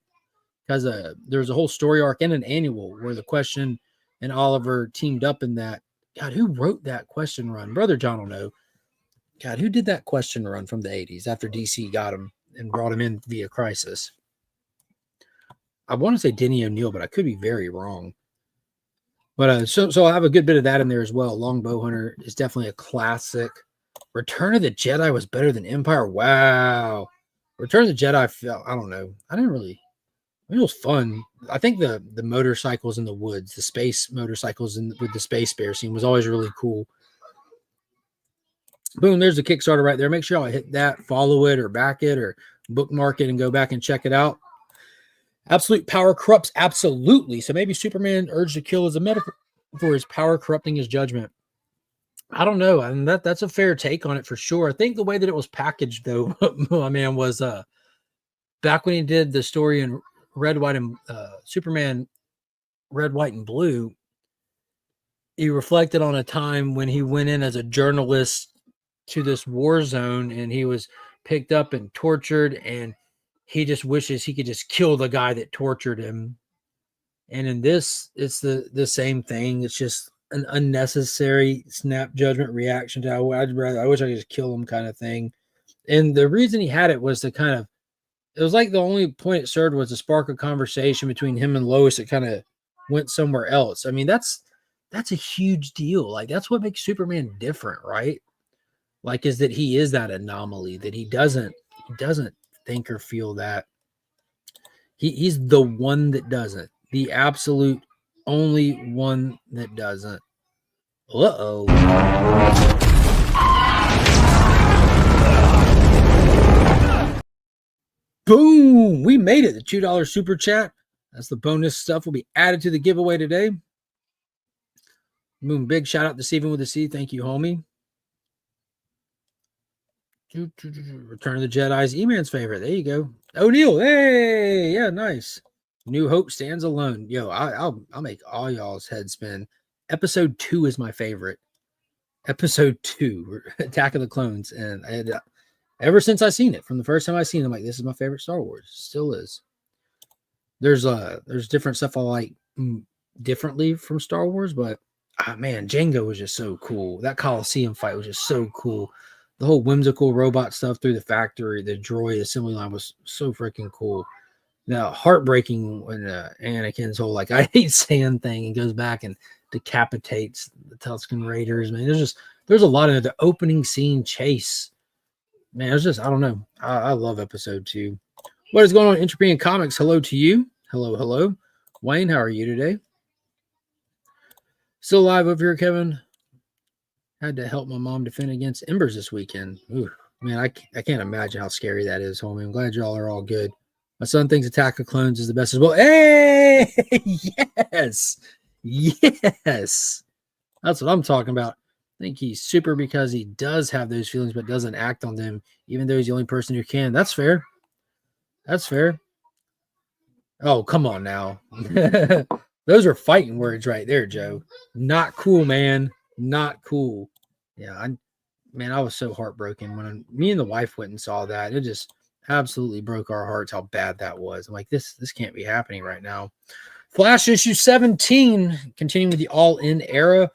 because there's a whole story arc and an annual where the Question and Oliver teamed up in that. God, who wrote that Question run? Brother John will know. God, who did that Question run from the 80s after DC got him and brought him in via Crisis? I want to say Denny O'Neil, but I could be very wrong. But so I'll have a good bit of that in there as well. Long Bow Hunter is definitely a classic. Return of the Jedi was better than Empire. Wow. Return of the Jedi felt, I don't know. It was fun. I think the motorcycles in the woods, the space motorcycles with the space bear scene was always really cool. Boom, there's the Kickstarter right there. Make sure y'all hit that, follow it or back it or bookmark it and go back and check it out. Absolute power corrupts absolutely. So maybe Superman urge to kill is a metaphor for his power corrupting his judgment. I don't know. I mean, that's a fair take on it for sure. I think the way that it was packaged, though, my man, was back when he did the story in Red, White, and Superman Red, White, and Blue, he reflected on a time when he went in as a journalist to this war zone and he was picked up and tortured, and he just wishes he could just kill the guy that tortured him. And in this, it's the same thing. It's just an unnecessary snap judgment reaction to I wish I could just kill him kind of thing. And the reason he had it was to kind of, it was like the only point it served was to spark a conversation between him and Lois that kind of went somewhere else. I mean, that's a huge deal. Like, that's what makes Superman different, right? Like, is that he is that anomaly, that he doesn't think or feel that. He's the one that doesn't. The absolute only one that doesn't. Uh-oh. Boom! We made it. The $2 super chat. That's the bonus stuff will be added to the giveaway today. Boom! Big shout out to Steven with a C. Thank you, homie. Return of the Jedi's E-Man's favorite. There you go. O'Neil. Hey, yeah, nice. New Hope stands alone. Yo, I'll make all y'all's heads spin. Episode 2 is my favorite. Episode 2, Attack of the Clones, and I had, ever since I seen it, from the first time I seen it, I'm like, this is my favorite Star Wars. Still is. There's different stuff I like differently from Star Wars, but man, Django was just so cool. That Coliseum fight was just so cool. The whole whimsical robot stuff through the factory, the droid assembly line was so freaking cool. Now, heartbreaking when Anakin's whole like I hate sand thing and goes back and decapitates the Tusken Raiders. Man, there's a lot of it. The opening scene chase. Man, it's just I don't know. I love episode 2. What is going on, Entropy and Comics? Hello to you. Hello. Wayne, how are you today? Still alive over here, Kevin. Had to help my mom defend against Embers this weekend. Ooh, man, I can't imagine how scary that is, homie. I'm glad y'all are all good. My son thinks Attack of Clones is the best as well. Hey, yes. That's what I'm talking about. I think he's super because he does have those feelings but doesn't act on them, even though he's the only person who can. That's fair. Oh, come on now. Those are fighting words right there, Joe. Not cool, man. Not cool. Yeah, I was so heartbroken when me and the wife went and saw that. It just absolutely broke our hearts how bad that was. I'm like, this can't be happening right now. Flash issue 17, continuing with the all-in era,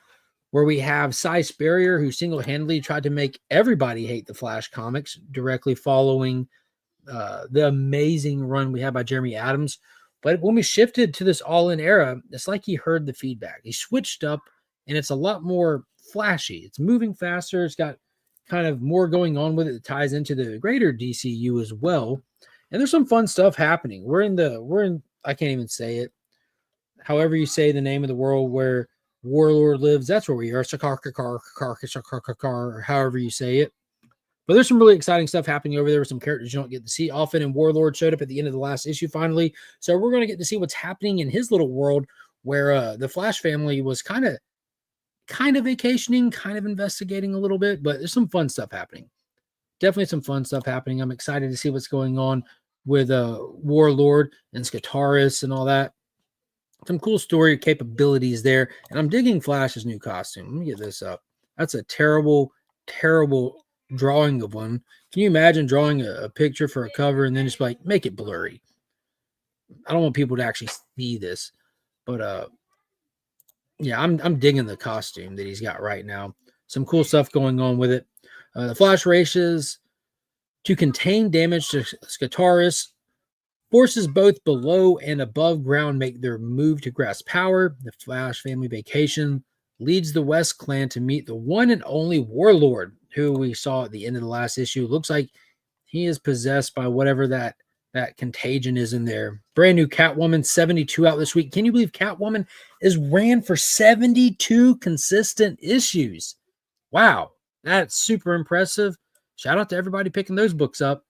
where we have Cy Sperrier, who single-handedly tried to make everybody hate the Flash comics, directly following the amazing run we had by Jeremy Adams. But when we shifted to this all-in era, it's like he heard the feedback. He switched up, and it's a lot more flashy. It's moving faster. It's got kind of more going on with it that ties into the greater DCU as well. And there's some fun stuff happening. We're in I can't even say it. However you say the name of the world where Warlord lives, that's where we are. Or however you say it. But there's some really exciting stuff happening over there with some characters you don't get to see. Often and Warlord showed up at the end of the last issue finally. So we're going to get to see what's happening in his little world where the Flash family was kind of vacationing, kind of investigating a little bit, but there's some fun stuff happening. Definitely some fun stuff happening. I'm excited to see what's going on with Warlord and Skitaris and all that. Some cool story capabilities there. And I'm digging Flash's new costume. Let me get this up. That's a terrible, terrible drawing of one. Can you imagine drawing a picture for a cover and then just like make it blurry? I don't want people to actually see this, but yeah, I'm digging the costume that he's got right now. Some cool stuff going on with it. The Flash races to contain damage to Skitaris. Forces both below and above ground make their move to grasp power. The Flash family vacation leads the West Clan to meet the one and only Warlord, who we saw at the end of the last issue. Looks like he is possessed by whatever that contagion is in there. Brand new Catwoman 72 out this week. Can you believe Catwoman is ran for 72 consistent issues? Wow, that's super impressive. Shout out to everybody picking those books up.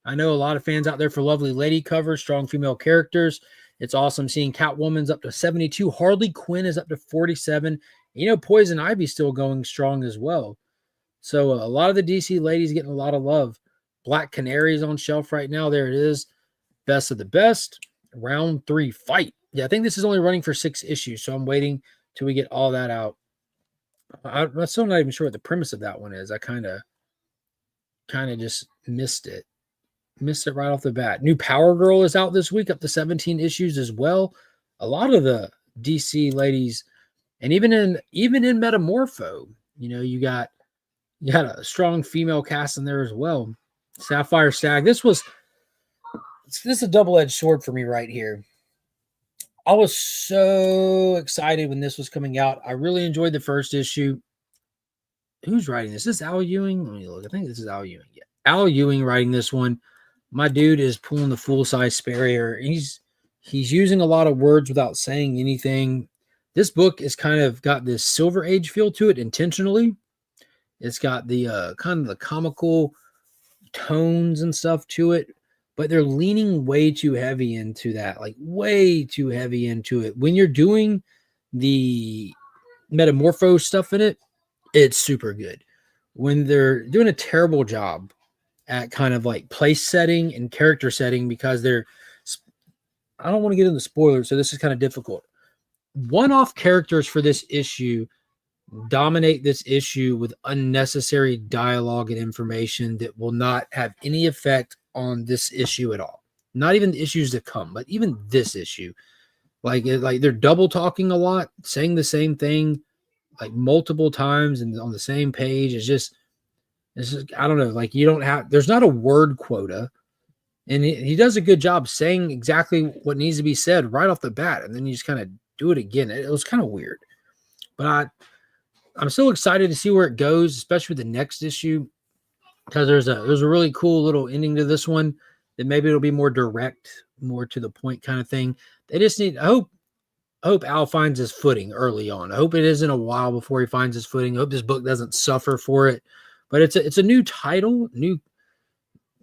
I know a lot of fans out there for lovely lady covers, strong female characters. It's awesome seeing Catwoman's up to 72. Harley Quinn is up to 47. Poison Ivy's still going strong as well. So a lot of the DC ladies getting a lot of love. Black Canary's on shelf right now. There it is. Best of the best. Round 3 fight. Yeah, I think this is only running for 6 issues, so I'm waiting till we get all that out. I'm still not even sure what the premise of that one is. I kind of just missed it. Missed it right off the bat. New Power Girl is out this week, up to 17 issues as well. A lot of the DC ladies, and even in Metamorpho, you got a strong female cast in there as well. Sapphire Stag. This is a double-edged sword for me right here. I was so excited when this was coming out. I really enjoyed the first issue. Who's writing this? Is this Al Ewing? Let me look. I think this is Al Ewing. Yeah. Al Ewing writing this one. My dude is pulling the full-size Sperrier. He's using a lot of words without saying anything. This book is kind of got this Silver Age feel to it intentionally. It's got the kind of the comical tones and stuff to it, but they're leaning way too heavy into that, like way too heavy into it. When you're doing the Metamorpho stuff in it, it's super good. When they're doing a terrible job at kind of like place setting and character setting, because I don't want to get into spoilers, so this is kind of difficult. One-off characters for this issue dominate this issue with unnecessary dialogue and information that will not have any effect on this issue at all. Not even the issues that come, but even this issue. Like they're double talking a lot, saying the same thing like multiple times and on the same page. It's just I don't know. Like you don't have, there's not a word quota. And he does a good job saying exactly what needs to be said right off the bat. And then you just kind of do it again. It was kind of weird. But I'm still excited to see where it goes, especially with the next issue. Because there's a really cool little ending to this one that maybe it'll be more direct, more to the point kind of thing. They just need, I hope Al finds his footing early on. I hope it isn't a while before he finds his footing. I hope this book doesn't suffer for it. But it's a new title,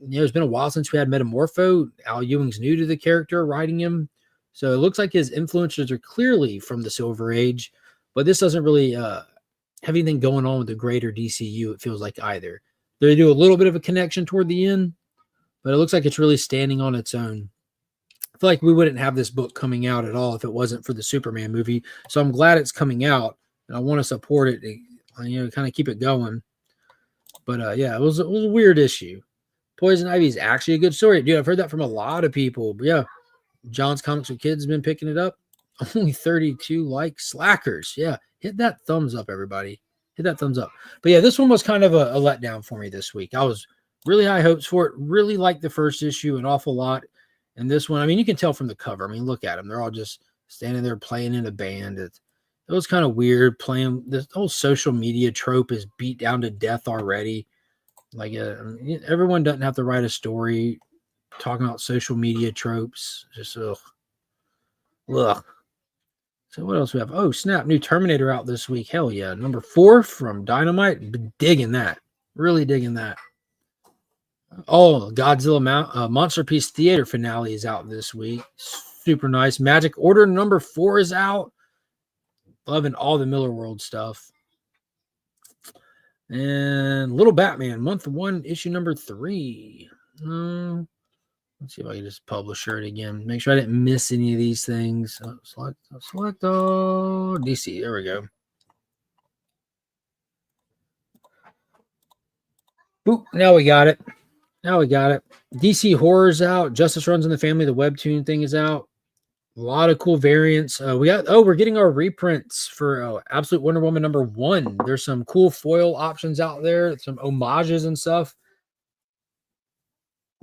it's been a while since we had Metamorpho. Al Ewing's new to the character, writing him. So it looks like his influences are clearly from the Silver Age, but this doesn't really have anything going on with the greater DCU, it feels like, either. They do a little bit of a connection toward the end, but it looks like it's really standing on its own. I feel like we wouldn't have this book coming out at all if it wasn't for the Superman movie. So I'm glad it's coming out, and I want to support it, kind of keep it going. But yeah, it was a weird issue. Poison Ivy is actually a good story. Dude, I've heard that from a lot of people. But yeah, John's Comics with Kids has been picking it up. Only 32 likes. Slackers. Yeah, hit that thumbs up, everybody. Hit that thumbs up. But yeah, this one was kind of a letdown for me this week. I was really high hopes for it. Really liked the first issue an awful lot. And this one, I mean, you can tell from the cover. I mean, look at them. They're all just standing there playing in a band. It was kind of weird playing. This whole social media trope is beat down to death already. Like everyone doesn't have to write a story talking about social media tropes. Just ugh. So what else we have? Oh snap! New Terminator out this week. Hell yeah! Number 4 from Dynamite. Been digging that. Really digging that. Oh, Godzilla Monster Piece Theater finale is out this week. Super nice. Magic Order number 4 is out. Loving all the Miller World stuff. And Little Batman, month 1, issue number 3. Let's see if I can just publisher it again. Make sure I didn't miss any of these things. Select all DC. There we go. Boop. Now we got it. DC Horror's out. Justice Runs in the Family. The webtoon thing is out. A lot of cool variants. We're getting our reprints for Absolute Wonder Woman number 1. There's some cool foil options out there, some homages and stuff.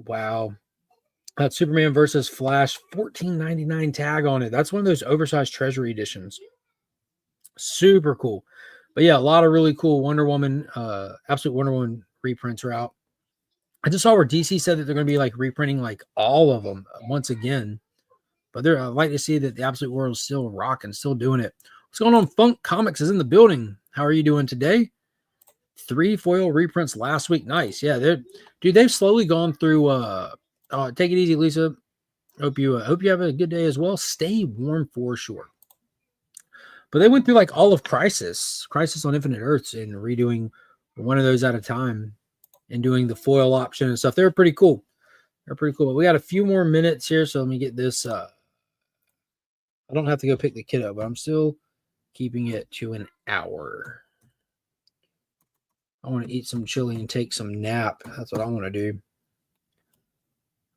Wow. That's Superman versus Flash, $14.99 tag on it. That's one of those oversized treasury editions. Super cool. But yeah, a lot of really cool Wonder Woman, Absolute Wonder Woman reprints are out. I just saw where DC said that they're going to be like reprinting like all of them once again. But I'd like to see that the Absolute World is still rocking, still doing it. What's going on? Funk Comics is in the building. How are you doing today? 3 foil reprints last week. Nice. Yeah, they've slowly gone through. Take it easy, Lisa. Hope you have a good day as well. Stay warm for sure. But they went through like all of Crisis on Infinite Earths, and redoing one of those at a time, and doing the foil option and stuff. They're pretty cool. But we got a few more minutes here, so let me get this. I don't have to go pick the kid up, but I'm still keeping it to an hour. I want to eat some chili and take some nap. That's what I want to do.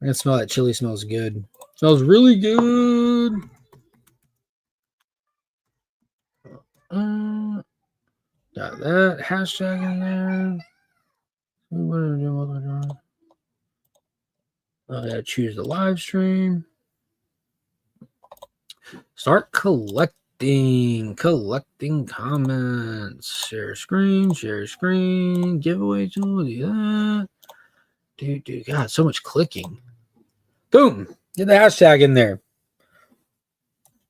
I can smell that chili. Smells good. Smells really good. Got that hashtag in there. I gotta choose the live stream. Start collecting comments. Share screen. Giveaway tool. Do that. Dude, God, so much clicking. Boom. Get the hashtag in there.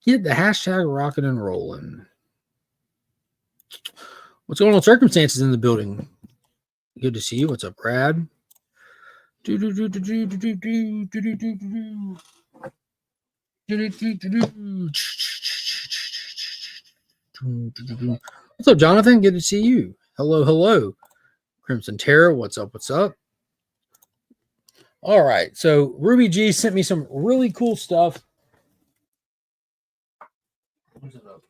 Get the hashtag rocking and rolling. What's going on? Circumstances in the building. Good to see you. What's up, Brad? What's up, Jonathan? Good to see you. Hello. Crimson Terror, what's up? All right, so Ruby G sent me some really cool stuff. Where's it up?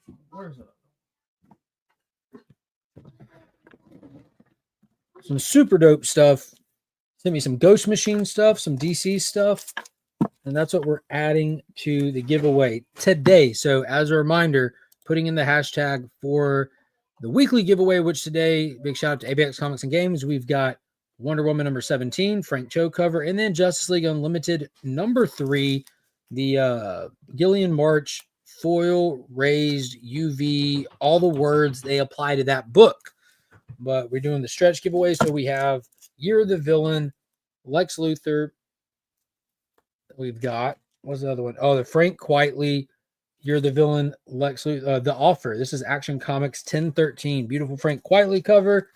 Some super dope stuff. Sent me some Ghost Machine stuff, some DC stuff, and that's what we're adding to the giveaway today. So as a reminder, putting in the hashtag for the weekly giveaway, which today, big shout out to ABX Comics and Games. We've got Wonder Woman number 17, Frank Cho cover, and then Justice League Unlimited number 3, the Gillian March foil raised UV, all the words they apply to that book. But we're doing the stretch giveaway, so we have Year of the Villain, Lex Luthor. We've got, what's the other one? Oh, the Frank Quitely, You're the Villain, Lex Luthor, The Offer. This is Action Comics 1013. Beautiful Frank Quitely cover.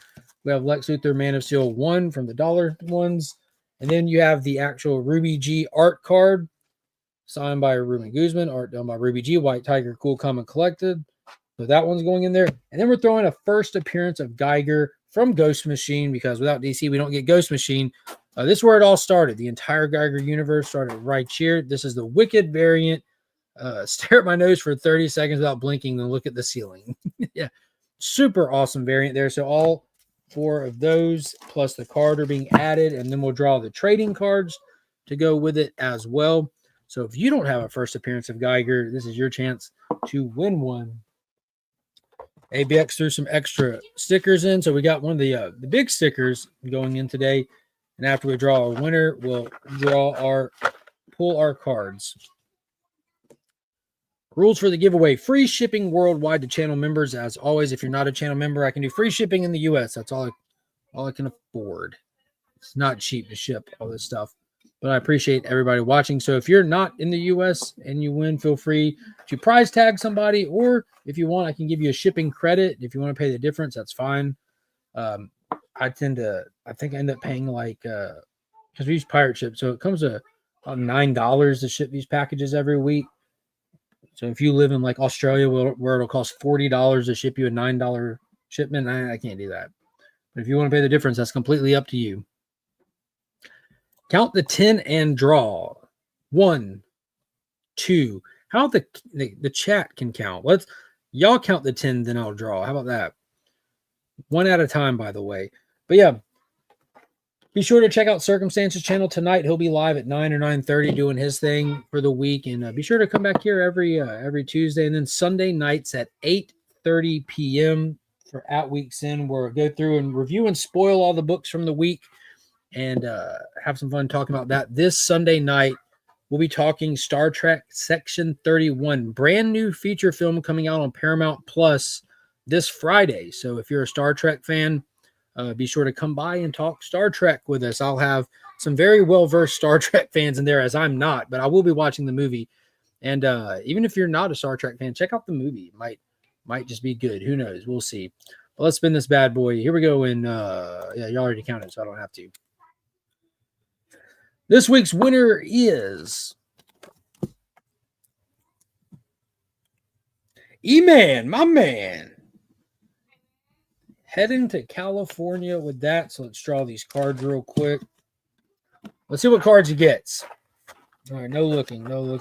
We have Lex Luthor, Man of Steel 1 from the dollar ones. And then you have the actual Ruby G art card, signed by Ruben Guzman, art done by Ruby G, White Tiger, Cool Comic Collected. So that one's going in there. And then we're throwing a first appearance of Geiger from Ghost Machine, because without DC, we don't get Ghost Machine. This is where it all started. The entire Geiger universe started right here. This is the Wicked variant. Stare at my nose for 30 seconds without blinking, then look at the ceiling. Yeah, super awesome variant there. So all 4 of those plus the card are being added, and then we'll draw the trading cards to go with it as well. So if you don't have a first appearance of Geiger, this is your chance to win one. ABX threw some extra stickers in, so we got one of the big stickers going in today. And after we draw a winner, we'll pull our cards. Rules for the giveaway: free shipping worldwide to channel members. As always, if you're not a channel member, I can do free shipping in the US. That's all I can afford. It's not cheap to ship all this stuff, but I appreciate everybody watching. So if you're not in the US and you win, feel free to prize tag somebody, or if you want, I can give you a shipping credit. If you want to pay the difference, that's fine. I think I end up paying like, because we use pirate ship, so it comes to about $9 to ship these packages every week. So if you live in like Australia, where it'll cost $40 to ship you a $9 shipment, I can't do that. But if you want to pay the difference, that's completely up to you. Count the 10 and draw. 1, 2. How about the chat can count? Y'all count the 10, then I'll draw. How about that? One at a time, by the way. But yeah, be sure to check out Circumstances channel tonight. He'll be live at 9 or 9:30 doing his thing for the week. And be sure to come back here every Tuesday. And then Sunday nights at 8:30 p.m. for At Week's End, where we'll go through and review and spoil all the books from the week and have some fun talking about that. This Sunday night, we'll be talking Star Trek Section 31, brand new feature film coming out on Paramount Plus this Friday. So if you're a Star Trek fan, be sure to come by and talk Star Trek with us. I'll have some very well-versed Star Trek fans in there, as I'm not, but I will be watching the movie. And even if you're not a Star Trek fan, check out the movie. It might just be good. Who knows? We'll see. But let's spin this bad boy. Here we go. And yeah, you already counted, so I don't have to. This week's winner is Eman, my man. Heading to California with that. So let's draw these cards real quick. Let's see what cards he gets. All right, no looking. All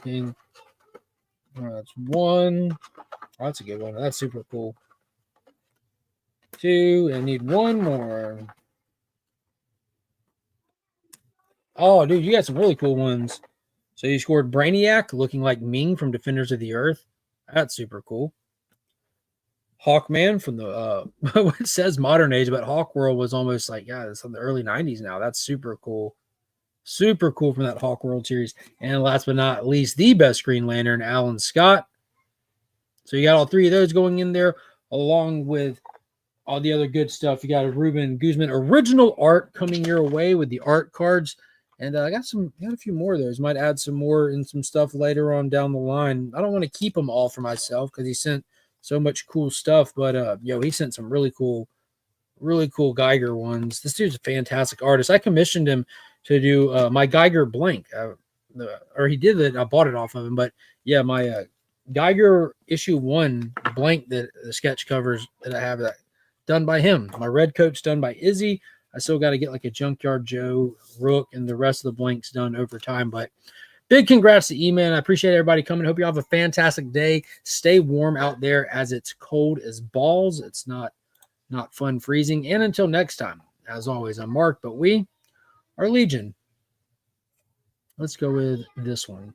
right, that's 1. Oh, that's a good one. That's super cool. 2, and I need 1 more. Oh, dude, you got some really cool ones. So you scored Brainiac, looking like Ming from Defenders of the Earth. That's super cool. Hawkman from the it says modern age, but Hawkworld was almost like, yeah, it's in the early 90s now. That's super cool. Super cool from that Hawkworld series. And last but not least, the best Green Lantern, Alan Scott. So you got all 3 of those going in there, along with all the other good stuff. You got a Ruben Guzman original art coming your way with the art cards. And I got a few more of those. Might add some more and some stuff later on down the line. I don't want to keep them all for myself because he sent so much cool stuff, but he sent some really cool Geiger ones. This dude's a fantastic artist. I commissioned him to do my Geiger blank, or he did it. I bought it off of him, but yeah, my Geiger issue 1 blank, that the sketch covers that I have that done by him. My red coat's done by Izzy. I still got to get like a Junkyard Joe, Rook, and the rest of the blanks done over time, but big congrats to E-Man. I appreciate everybody coming. Hope you have a fantastic day. Stay warm out there as it's cold as balls. It's not fun freezing. And until next time, as always, I'm Mark, but we are Legion. Let's go with this one.